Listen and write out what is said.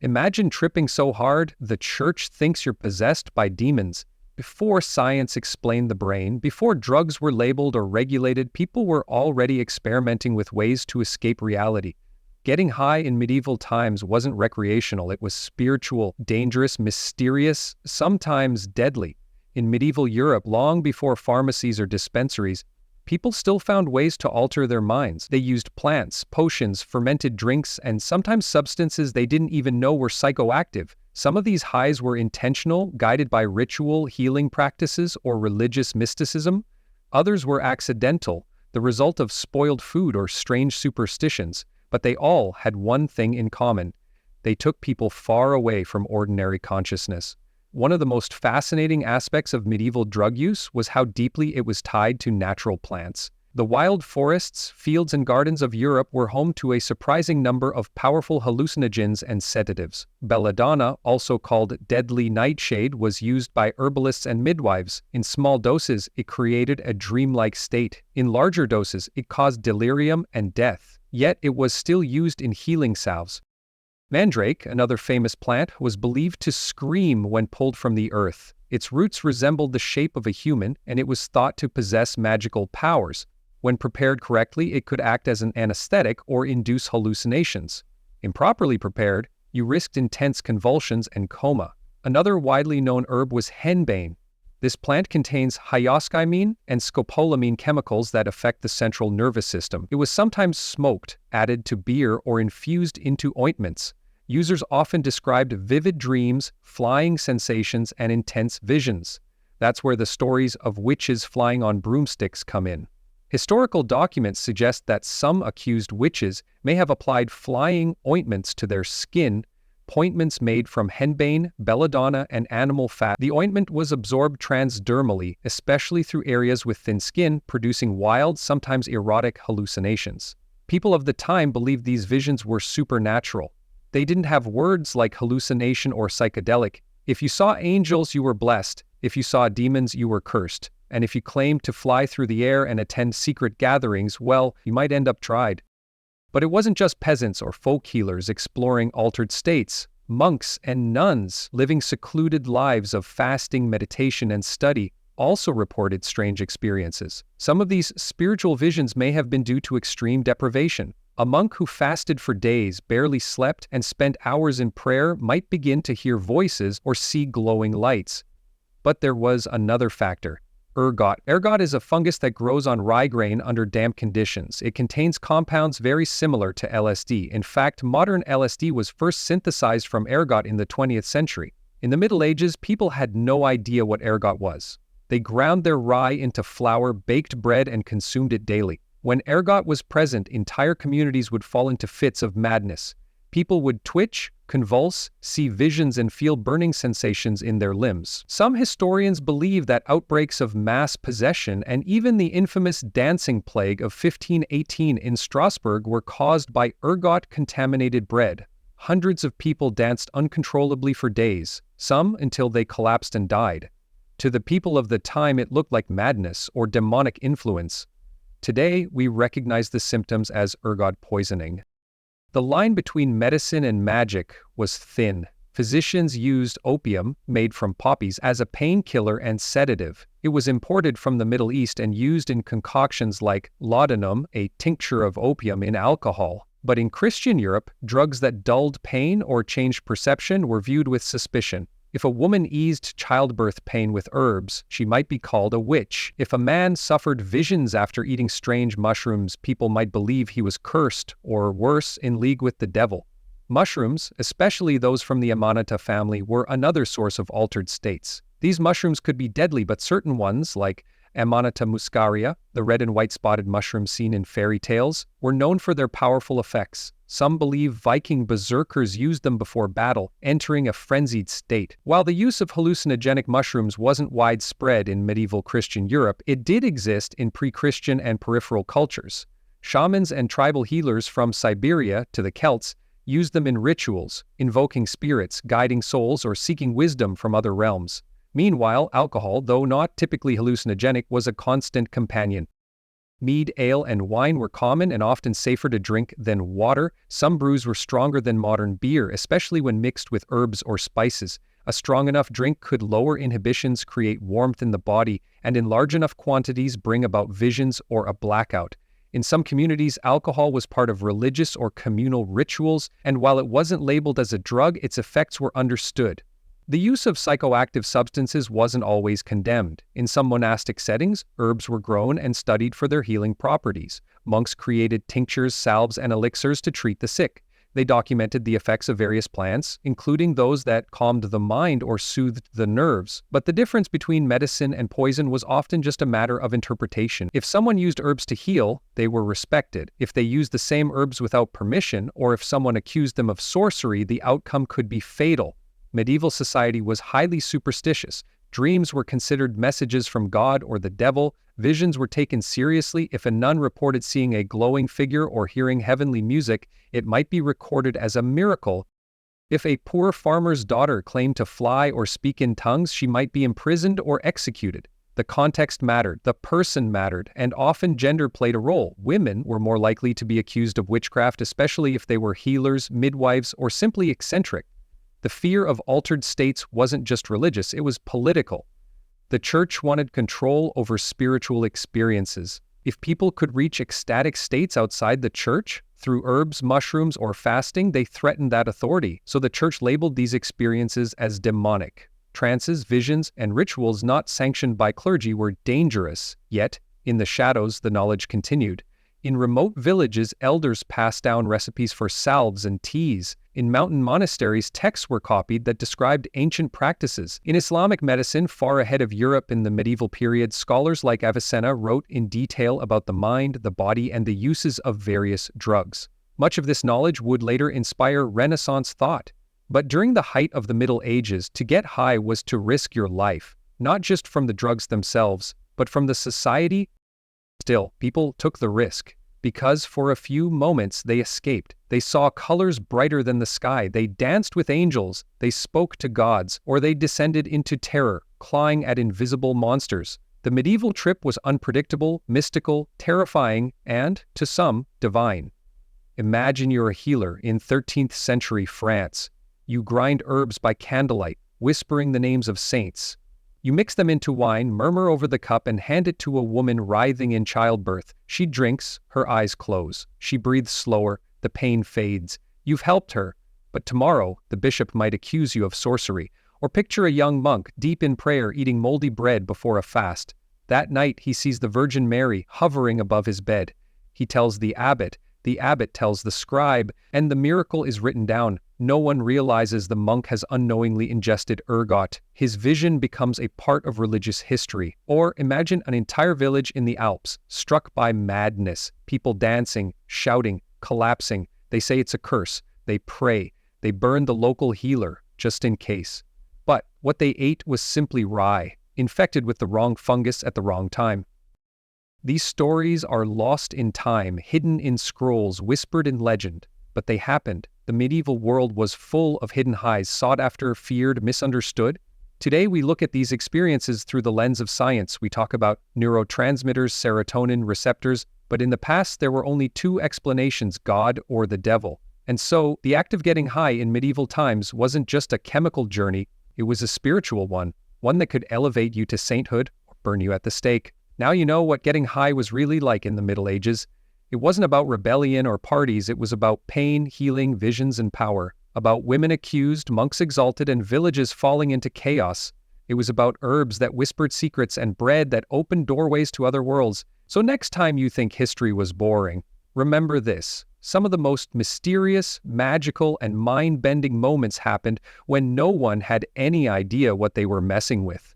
Imagine tripping so hard the church thinks you're possessed by demons. Before science explained the brain, before drugs were labeled or regulated, people were already experimenting with ways to escape reality. Getting high in medieval times wasn't recreational, it was spiritual, dangerous, mysterious, sometimes deadly. In medieval Europe, long before pharmacies or dispensaries, people still found ways to alter their minds. They used plants, potions, fermented drinks, and sometimes substances they didn't even know were psychoactive. Some of these highs were intentional, guided by ritual, healing practices, or religious mysticism. Others were accidental, the result of spoiled food or strange superstitions. But they all had one thing in common. They took people far away from ordinary consciousness. One of the most fascinating aspects of medieval drug use was how deeply it was tied to natural plants. The wild forests, fields, and gardens of Europe were home to a surprising number of powerful hallucinogens and sedatives. Belladonna, also called deadly nightshade, was used by herbalists and midwives. In small doses, it created a dreamlike state. In larger doses, it caused delirium and death. Yet it was still used in healing salves. Mandrake, another famous plant, was believed to scream when pulled from the earth. Its roots resembled the shape of a human, and it was thought to possess magical powers. When prepared correctly, it could act as an anesthetic or induce hallucinations. Improperly prepared, you risked intense convulsions and coma. Another widely known herb was henbane. This plant contains hyoscyamine and scopolamine chemicals that affect the central nervous system. It was sometimes smoked, added to beer, or infused into ointments. Users often described vivid dreams, flying sensations, and intense visions. That's where the stories of witches flying on broomsticks come in. Historical documents suggest that some accused witches may have applied flying ointments to their skin, ointments made from henbane, belladonna, and animal fat. The ointment was absorbed transdermally, especially through areas with thin skin, producing wild, sometimes erotic hallucinations. People of the time believed these visions were supernatural. They didn't have words like hallucination or psychedelic. If you saw angels, you were blessed. If you saw demons, you were cursed. And if you claimed to fly through the air and attend secret gatherings, well, you might end up tried. But it wasn't just peasants or folk healers exploring altered states. Monks and nuns, living secluded lives of fasting, meditation, and study, also reported strange experiences. Some of these spiritual visions may have been due to extreme deprivation. A monk who fasted for days, barely slept, and spent hours in prayer might begin to hear voices or see glowing lights. But there was another factor. Ergot. Ergot is a fungus that grows on rye grain under damp conditions. It contains compounds very similar to LSD. In fact, modern LSD was first synthesized from ergot in the 20th century. In the Middle Ages, people had no idea what ergot was. They ground their rye into flour, baked bread, and consumed it daily. When ergot was present, entire communities would fall into fits of madness. People would twitch, convulse, see visions, and feel burning sensations in their limbs. Some historians believe that outbreaks of mass possession and even the infamous dancing plague of 1518 in Strasbourg were caused by ergot-contaminated bread. Hundreds of people danced uncontrollably for days, some until they collapsed and died. To the people of the time, it looked like madness or demonic influence. Today, we recognize the symptoms as ergot poisoning. The line between medicine and magic was thin. Physicians used opium, made from poppies, as a painkiller and sedative. It was imported from the Middle East and used in concoctions like laudanum, a tincture of opium in alcohol. But in Christian Europe, drugs that dulled pain or changed perception were viewed with suspicion. If a woman eased childbirth pain with herbs, she might be called a witch. If a man suffered visions after eating strange mushrooms, people might believe he was cursed, or worse, in league with the devil. Mushrooms, especially those from the Amanita family, were another source of altered states. These mushrooms could be deadly, but certain ones, like Amanita muscaria, the red and white spotted mushroom seen in fairy tales, were known for their powerful effects. Some believe Viking berserkers used them before battle, entering a frenzied state. While the use of hallucinogenic mushrooms wasn't widespread in medieval Christian Europe, it did exist in pre-Christian and peripheral cultures. Shamans and tribal healers from Siberia to the Celts used them in rituals, invoking spirits, guiding souls, or seeking wisdom from other realms. Meanwhile, alcohol, though not typically hallucinogenic, was a constant companion. Mead, ale, and wine were common and often safer to drink than water. Some brews were stronger than modern beer, especially when mixed with herbs or spices. A strong enough drink could lower inhibitions, create warmth in the body, and in large enough quantities bring about visions or a blackout. In some communities, alcohol was part of religious or communal rituals, and while it wasn't labeled as a drug, its effects were understood. The use of psychoactive substances wasn't always condemned. In some monastic settings, herbs were grown and studied for their healing properties. Monks created tinctures, salves, and elixirs to treat the sick. They documented the effects of various plants, including those that calmed the mind or soothed the nerves. But the difference between medicine and poison was often just a matter of interpretation. If someone used herbs to heal, they were respected. If they used the same herbs without permission, or if someone accused them of sorcery, the outcome could be fatal. Medieval society was highly superstitious. Dreams were considered messages from God or the devil. Visions were taken seriously. If a nun reported seeing a glowing figure or hearing heavenly music, it might be recorded as a miracle. If a poor farmer's daughter claimed to fly or speak in tongues, she might be imprisoned or executed. The context mattered, the person mattered, and often gender played a role. Women were more likely to be accused of witchcraft, especially if they were healers, midwives, or simply eccentric. The fear of altered states wasn't just religious, it was political. The church wanted control over spiritual experiences. If people could reach ecstatic states outside the church, through herbs, mushrooms, or fasting, they threatened that authority. So the church labeled these experiences as demonic. Trances, visions, and rituals not sanctioned by clergy were dangerous. Yet, in the shadows, the knowledge continued. In remote villages, elders passed down recipes for salves and teas. In mountain monasteries, texts were copied that described ancient practices. In Islamic medicine, far ahead of Europe in the medieval period, scholars like Avicenna wrote in detail about the mind, the body, and the uses of various drugs. Much of this knowledge would later inspire Renaissance thought. But during the height of the Middle Ages, to get high was to risk your life, not just from the drugs themselves, but from the society. Still, people took the risk, because for a few moments they escaped. They saw colors brighter than the sky, they danced with angels, they spoke to gods, or they descended into terror, clawing at invisible monsters. The medieval trip was unpredictable, mystical, terrifying, and, to some, divine. Imagine you're a healer in 13th century France. You grind herbs by candlelight, whispering the names of saints. You mix them into wine, murmur over the cup, and hand it to a woman writhing in childbirth. She drinks, her eyes close. She breathes slower, the pain fades. You've helped her, but tomorrow the bishop might accuse you of sorcery. Or picture a young monk, deep in prayer, eating moldy bread before a fast. That night he sees the Virgin Mary hovering above his bed. He tells the abbot tells the scribe, and the miracle is written down. No one realizes the monk has unknowingly ingested ergot. His vision becomes a part of religious history. Or imagine an entire village in the Alps, struck by madness. People dancing, shouting, collapsing. They say it's a curse. They pray. They burn the local healer, just in case. But what they ate was simply rye, infected with the wrong fungus at the wrong time. These stories are lost in time, hidden in scrolls, whispered in legend. But they happened. The medieval world was full of hidden highs, sought after, feared, misunderstood. Today we look at these experiences through the lens of science. We talk about neurotransmitters, serotonin receptors, but in the past there were only two explanations, God or the devil. And so, the act of getting high in medieval times wasn't just a chemical journey, it was a spiritual one that could elevate you to sainthood or burn you at the stake. Now you know what getting high was really like in the Middle Ages. It wasn't about rebellion or parties, it was about pain, healing, visions, and power. About women accused, monks exalted, and villages falling into chaos. It was about herbs that whispered secrets and bread that opened doorways to other worlds. So next time you think history was boring, remember this. Some of the most mysterious, magical, and mind-bending moments happened when no one had any idea what they were messing with.